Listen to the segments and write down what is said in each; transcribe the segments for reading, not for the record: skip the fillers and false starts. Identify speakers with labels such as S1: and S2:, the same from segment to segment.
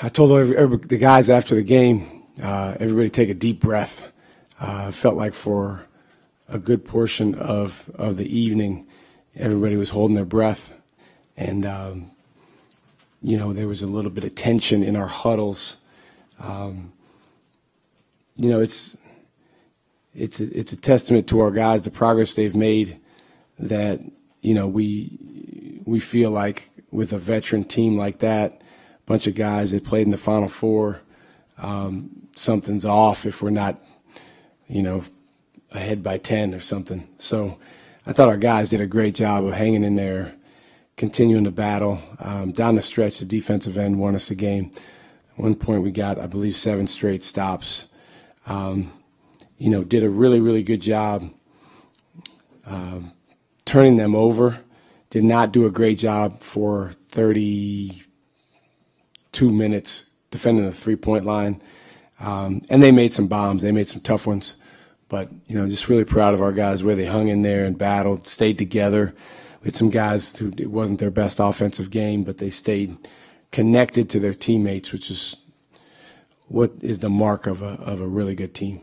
S1: I told the guys after the game, everybody take a deep breath. Felt like for a good portion of the evening, everybody was holding their breath. And, there was a little bit of tension in our huddles. It's a testament to our guys, the progress they've made, that, we feel like with a veteran team like that, a bunch of guys that played in the Final Four, something's off if we're not, ahead by 10 or something. So I thought our guys did a great job of hanging in there, continuing the battle. Down the stretch, the defensive end won us the game. At one point we got, I believe, 7 straight stops. Did a really, really good job turning them over. Did not do a great job for 32 minutes defending the three-point line. And they made some bombs. They made some tough ones. But, just really proud of our guys where they hung in there and battled, stayed together. We had some guys who it wasn't their best offensive game, but they stayed connected to their teammates, which is what is the mark of a really good team.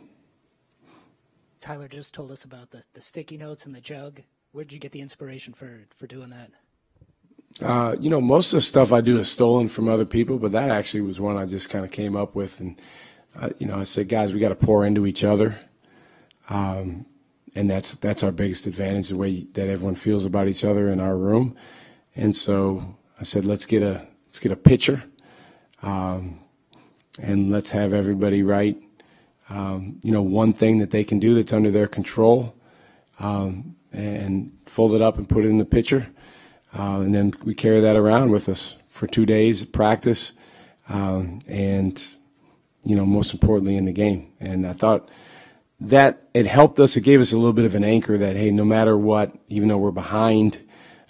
S2: Tyler just told us about the sticky notes and the jug. Where did you get the inspiration for doing that?
S1: Most of the stuff I do is stolen from other people, but that actually was one I just kind of came up with. And, I said, guys, we got to pour into each other. And that's our biggest advantage, the way that everyone feels about each other in our room. And so I said, let's get a pitcher, and let's have everybody write, one thing that they can do that's under their control, and fold it up and put it in the pitcher. And then we carry that around with us for 2 days of practice, and, most importantly in the game. And I thought that it helped us. It gave us a little bit of an anchor that, hey, no matter what, even though we're behind,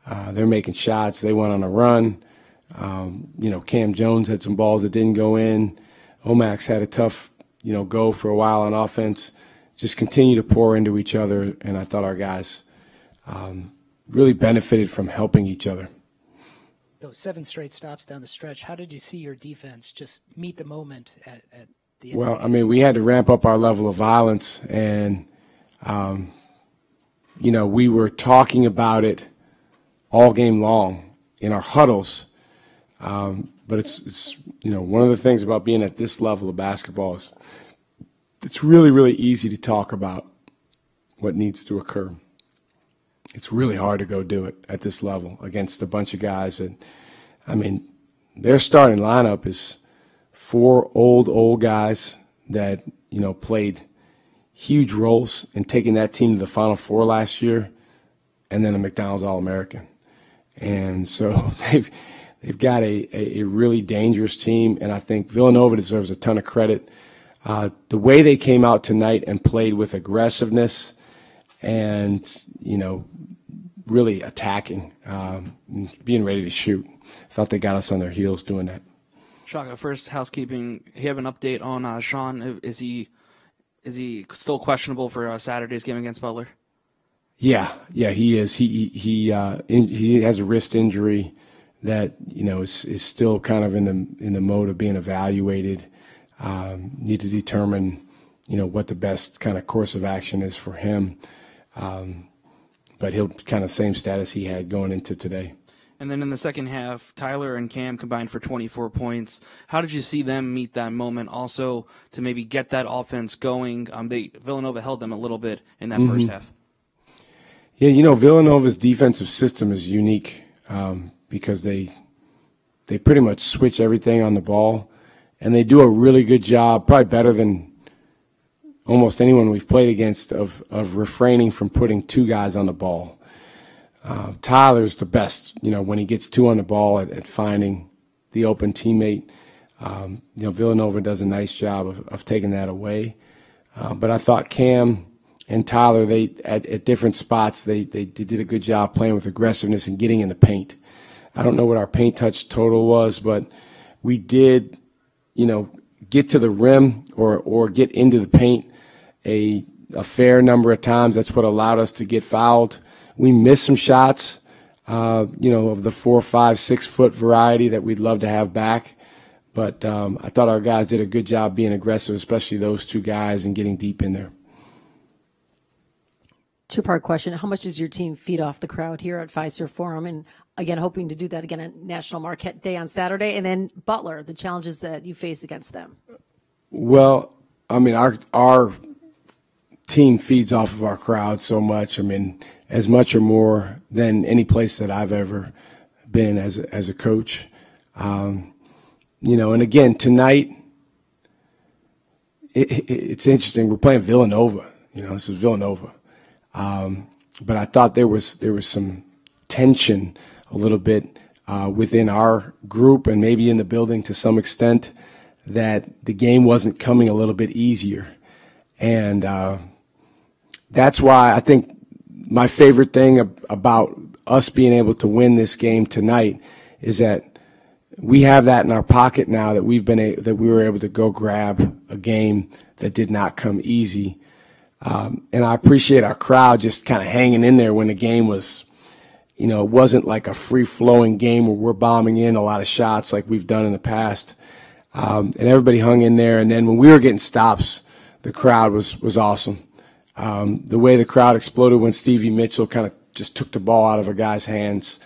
S1: they're making shots. They went on a run. Cam Jones had some balls that didn't go in. Omax had a tough, go for a while on offense. Just continue to pour into each other, and I thought our guys really benefited from helping each other.
S2: Those 7 straight stops down the stretch, how did you see your defense just meet the moment at the end?
S1: Well, we had to ramp up our level of violence, and, we were talking about it all game long in our huddles. But it's one of the things about being at this level of basketball is it's really, really easy to talk about what needs to occur. It's really hard to go do it at this level against a bunch of guys that, their starting lineup is 4 old guys that, played huge roles in taking that team to the Final Four last year, and then a McDonald's All-American. And so they've got a really dangerous team, and I think Villanova deserves a ton of credit. The way they came out tonight and played with aggressiveness and, really attacking, being ready to shoot. I thought they got us on their heels doing that.
S3: Shaka, first housekeeping. You have an update on Sean. Is he still questionable for Saturday's game against Butler? Yeah, he is. He has a wrist injury that is still kind of in the mode of being evaluated. Need to determine what the best kind of course of action is for him. But he'll kind of same status he had going into today. And then in the second half, Tyler and Cam combined for 24 points. How did you see them meet that moment also to maybe get that offense going? Villanova held them a little bit in that first half.
S1: Yeah, Villanova's defensive system is unique because they pretty much switch everything on the ball, and they do a really good job, probably better than almost anyone we've played against, of refraining from putting 2 guys on the ball. Tyler's the best, when he gets 2 on the ball at finding the open teammate. Villanova does a nice job of taking that away. But I thought Cam and Tyler, they at different spots, they did a good job playing with aggressiveness and getting in the paint. I don't know what our paint touch total was, but we did, get to the rim or get into the paint a fair number of times. That's what allowed us to get fouled. We missed some shots, of the 4, 5, 6 foot variety that we'd love to have back. But I thought our guys did a good job being aggressive, especially those two guys, and getting deep in there.
S4: Two-part question. How much does your team feed off the crowd here at Fiserv Forum? And again, hoping to do that again at National Marquette Day on Saturday. And then Butler, the challenges that you face against them.
S1: Well, I mean, our team feeds off of our crowd so much. I mean, as much or more than any place that I've ever been as a coach. You know, and again, tonight, it's interesting. We're playing Villanova. You know, this is Villanova. But I thought there was some tension a little bit within our group and maybe in the building to some extent, that the game wasn't coming a little bit easier. And that's why I think my favorite thing about us being able to win this game tonight is that we have that in our pocket now, that we were able to go grab a game that did not come easy. And I appreciate our crowd just kind of hanging in there when the game was, you know, it wasn't like a free-flowing game where we're bombing in a lot of shots like we've done in the past. And everybody hung in there. And then when we were getting stops, the crowd was awesome. The way the crowd exploded when Stevie Mitchell kind of just took the ball out of a guy's hands,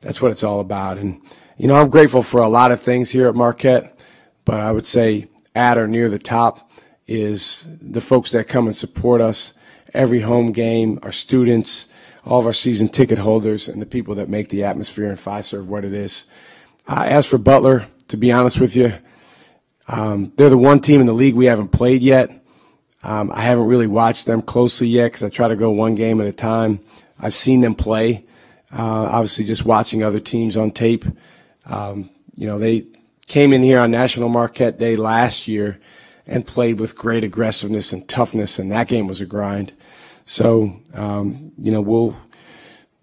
S1: that's what it's all about. And, you know, I'm grateful for a lot of things here at Marquette, but I would say at or near the top is the folks that come and support us every home game, our students, all of our season ticket holders, and the people that make the atmosphere in Fiserv what it is. As for Butler, to be honest with you, they're the one team in the league we haven't played yet. I haven't really watched them closely yet because I try to go one game at a time. I've seen them play, obviously just watching other teams on tape. You know, they came in here on National Marquette Day last year and played with great aggressiveness and toughness, and that game was a grind. So, you know, we'll,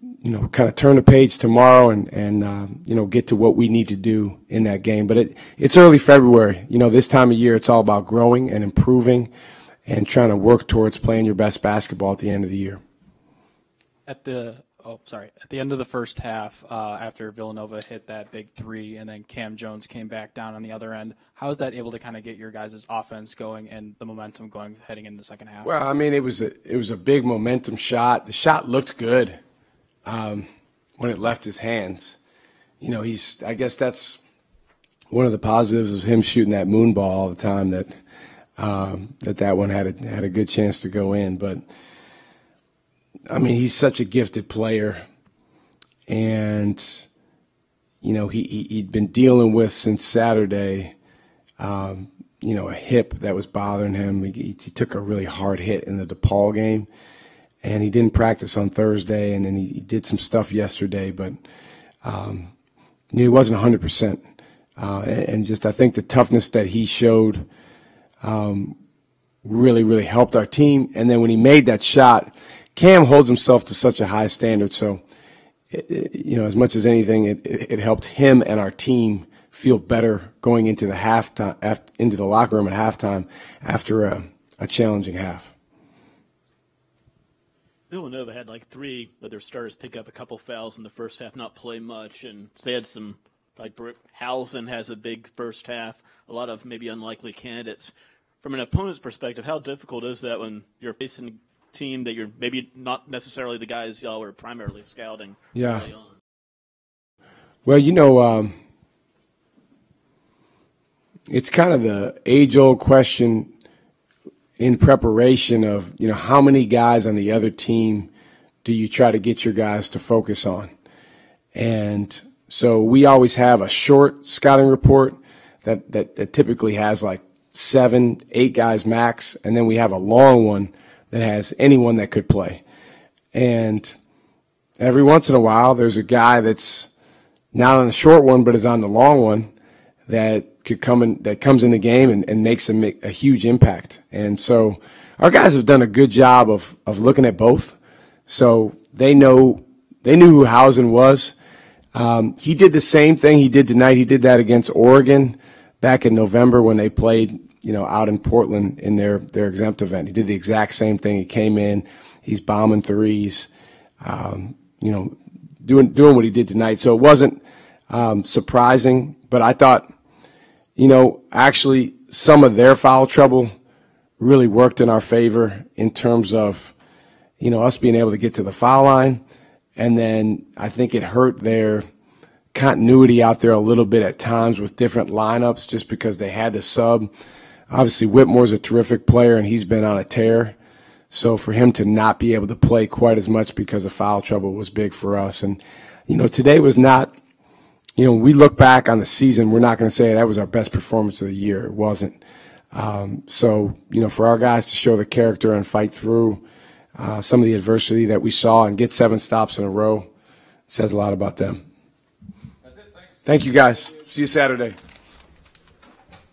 S1: you know, kind of turn the page tomorrow and you know, get to what we need to do in that game. But it's early February. You know, this time of year, it's all about growing and improving and trying to work towards playing your best basketball at the end of the year.
S5: At the end of the first half, after Villanova hit that big three and then Cam Jones came back down on the other end, how is that able to kind of get your guys' offense going and the momentum going heading into the second half?
S1: Well, I mean, it was a big momentum shot. The shot looked good when it left his hands. You know, I guess that's one of the positives of him shooting that moon ball all the time, that that one had a good chance to go in. But I mean, he's such a gifted player, and you know, he'd been dealing with since Saturday, you know, a hip that was bothering him. He took a really hard hit in the DePaul game, and he didn't practice on Thursday, and then he did some stuff yesterday, but he wasn't 100%. And just I think the toughness that he showed really, really helped our team. And then when he made that shot, Cam holds himself to such a high standard. So, you know, as much as anything, it helped him and our team feel better going into the into the locker room at halftime after a challenging half.
S6: Villanova had like three of their starters pick up a couple fouls in the first half, not play much, and so they had some, like Housen has a big first half, a lot of maybe unlikely candidates. From an opponent's perspective, how difficult is that when you're facing a team that you're maybe not necessarily the guys y'all were primarily scouting early on?
S1: Well, you know, it's kind of the age-old question in preparation of, you know, how many guys on the other team do you try to get your guys to focus on? And so we always have a short scouting report that typically has like 7, 8 guys max, and then we have a long one that has anyone that could play. And every once in a while, there's a guy that's not on the short one but is on the long one that could come in, that comes in the game and makes a huge impact. And so our guys have done a good job of looking at both. So they knew who Housen was. He did the same thing he did tonight. He did that against Oregon back in November when they played, you know, out in Portland in their exempt event. He did the exact same thing. He came in, he's bombing threes, you know, doing what he did tonight. So it wasn't surprising, but I thought, actually some of their foul trouble really worked in our favor in terms of, us being able to get to the foul line. And then I think it hurt their continuity out there a little bit at times with different lineups just because they had to sub. Obviously, Whitmore's a terrific player, and he's been on a tear. So for him to not be able to play quite as much because of foul trouble was big for us. And, today was not, when we look back on the season, we're not going to say that was our best performance of the year. It wasn't. So, for our guys to show the character and fight through some of the adversity that we saw and get 7 stops in a row says a lot about them. Thank you, guys. See you Saturday.